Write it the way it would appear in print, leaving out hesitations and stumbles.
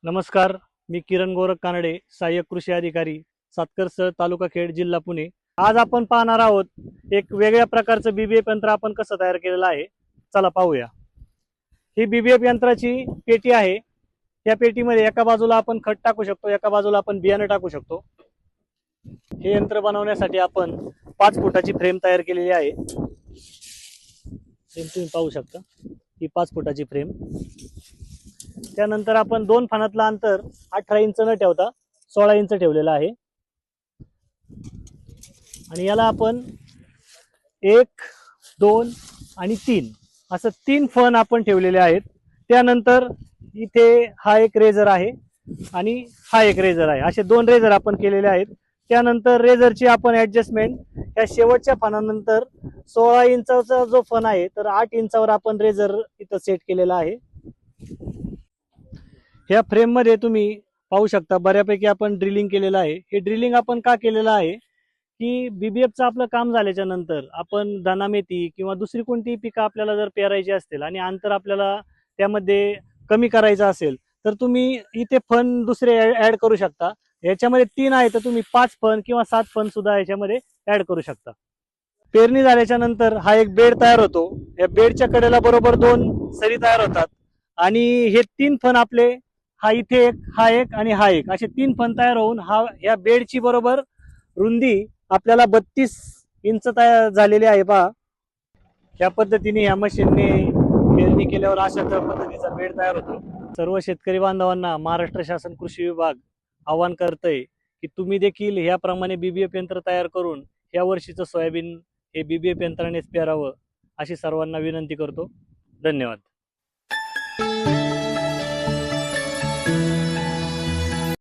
नमस्कार, मी किरण गोरख कानडे, सहाय्यक कृषी अधिकारी, सातकर्स तालुका खेड, जिल्हा पुणे। आज आपण पाहणार आहोत एक वेगळ्या प्रकारचं बीबीएफ यंत्र आपण कसं तयार केलेलं आहे। चला पाहूया। ही बीबीएफ यंत्राची पेटी आहे। या पेटीमध्ये एका बाजूला आपण खत टाकू शकतो, एका बाजूला आपण बियाणं टाकू शकतो। हे यंत्र बनवण्यासाठी आपण 5 फुटाची फ्रेम तयार केलेली आहे। तुम्ही पाहू शकता ही 5 फुटाची फ्रेम। त्यानंतर आपण 2 फणातलं अंतर 18 इंच न ठेवता 16 इंच ठेवलेलं आहे। आणि याला आपण 1, 2 आणि 3 असं 3 फण आपण ठेवलेले आहेत। त्यानंतर इथे हा एक रेझर आहे आणि हा एक रेझर आहे, असे 2 रेझर आपण केलेले आहेत। त्यानंतर रेझरची आपण ऍडजस्टमेंट या शेवटच्या फणानंतर 16 इंचाचा जो फण आहे तर 8 इंचावर आपण रेझर इथं सेट केलेला आहे। ह्या फ्रेम मध्ये तुम्ही पाहू शकता बऱ्यापैकी आपण ड्रिलिंग केलेलं आहे। हे ड्रिलिंग आपण का केलेलं आहे की बीबीएफचं आपलं काम झाल्याच्या नंतर आपण दाना मेथी किंवा दुसरी कोणतीही पिकं आपल्याला जर पेरायची असतील आणि अंतर आपल्याला त्यामध्ये कमी करायचं असेल तर तुम्ही इथे फण दुसरे ऍड करू शकता। याच्यामध्ये 3 आहे तर तुम्ही 5 फण किंवा 7 फण सुद्धा याच्यामध्ये ऍड करू शकता। पेरणी झाल्याच्या नंतर हा एक बेड तयार होतो। या बेडच्या कडेला बरोबर 2 सरी तयार होतात आणि हे 3 फण आपले हा इथे एक, हा एक आणि हा एक असे 3 फण तयार होऊन या बेडची बरोबर रुंदी आपल्याला 32 इंच तयार झालेली आहे। पहा, या पद्धतीने या मशीनने पेरणी केल्यावर अशा पद्धतीचा बेड तयार होतो। सर्व शेतकरी बांधवांना महाराष्ट्र शासन कृषी विभाग आवाहन करतय की तुम्ही देखील याप्रमाणे बीबीएफ यंत्र तयार करून या वर्षीचं सोयाबीन हे बीबीएफ यंत्रानेच पेरावं, अशी सर्वांना विनंती करतो। धन्यवाद।